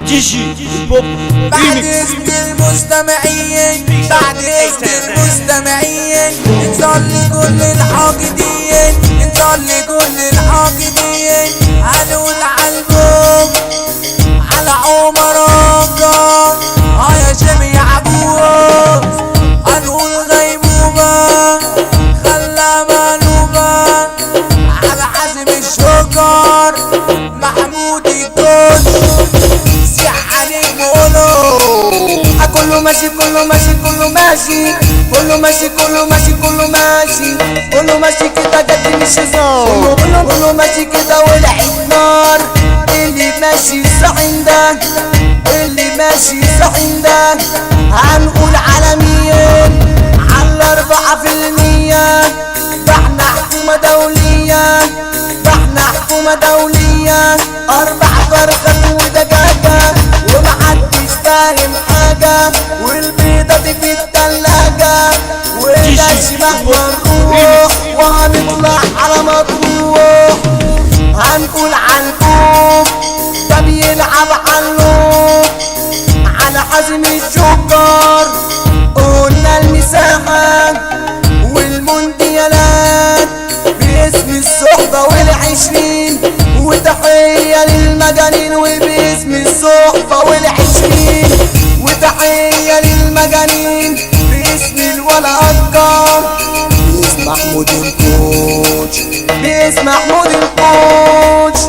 جيجي بوب بعد اسم المستمعين، بعد اسم المستمعين نصلي كل الحاقدين، نصلي كل الحاقدين. هنقول عالبوم على عمر رمضان، يا شبي يا عبوس. هنقول غيبوبة خلى مقلوبة على حازم الشكر محمود الكل. كله ماشي كله ماشي كله ماشي كله ماشي كله ماشي كله ماشي كله ماشي كده جد مش هزار. كله ماشي كده ولعت نار. اللي ماشي صحين ده، اللي ماشي صحين ده. هنقول عالميين على 4%. احنا حكومة دولية، احنا حكومة دولية. 4 فرخات ودجاجة ومحدش فاهم حاجة، والبيضة دي في التلاجة. وإيداش مهما نروح وهنطلع على مطروح. هنقول عنكم ده بيلعب عنه على حازم الشكر. قلنا المساحة والمونديالات باسم الصحبة وال20. وتحية للمجانين وباسم الصحبة وال20. وتحية للمجانين باسم الولا أكرم، باسم محمود الكوتش، باسم محمود الكوتش.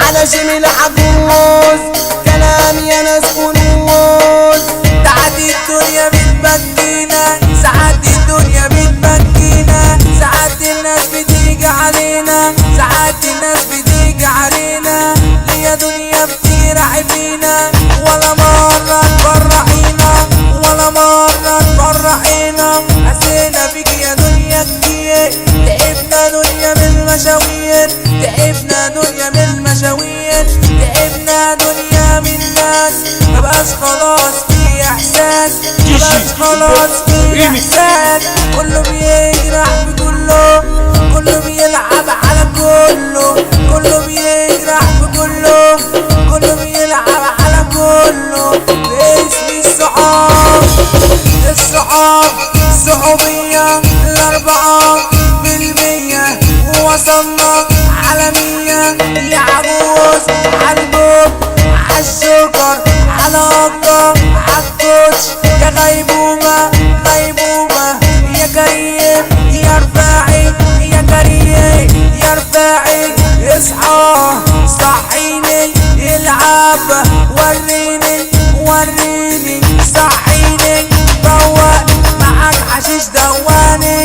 على جميل عبوس كلام يا ناس كنوز. تعدي الدنيا بتبكينا، ساعات الدنيا بتبكينا. ساعات الناس بتيجي علينا، ساعات الناس بتيجي علينا. ليا دنيا بتجرح فينا، ولا مرة تفرحينا، ولا مرة تفرحينا. قسينا فيك يا دنيا كتير، تعبنا دنيا من المشاوير، تعبنا دنيا من المشاوير، تعبنا دنيا من الناس. مبقاش خلاص في احساس، مبقاش خلاص في احساس. كله بيجرح بكله، كله بيلعب على كله، كله بيجرح بكله، كله بيلعب على كله. باسم الصحاب، الصحاب الصحوبية 4%. ووصلنا على 100. يا عبوس عالبوب عالشكر على أكرم عالكوتش. يا غيبوبة غيبوبة يا كريم يا رفاعي يا كريم يا رفاعي. اصحى صحيني العب وريني وريني صحيني. فوق معاك حشيش دواني،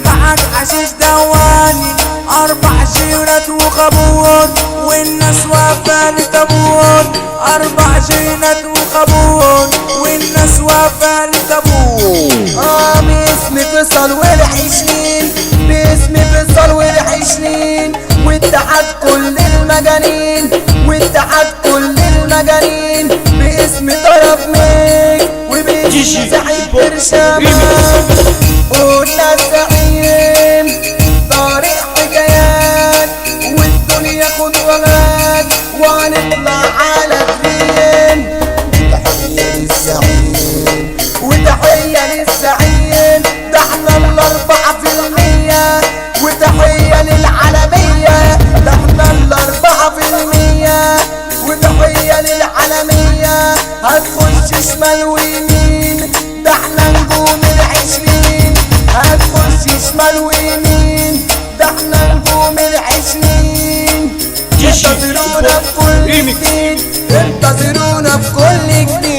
معاك حشيش دواني. 4 جيرات وخبوط والناس واقفة لتابوت. 4 جيرات وخبوط والناس واقفة لتابوت. باسم فيصل وال20، باسم فيصل وال20. واتحاد كل المجانين، واتحاد كل المجانين. باسم طرف ميك وباسم سعيد برشامة. قلنا الزعيم طريق حكايات والدنيا خطوات وهنطلع على فين. تحية للزعيم وتحية للزعيم، ده احنا 4%. وتحية للعالمية، ده احنا 4%. وتحية للعالمية. هتخش شمال ويمين، ده احنا نجوم ال20. هتخش شمال ويمين، ده احنا نجوم ال20. انتظرونا في كل جديد، انتظرونا في كل جديد.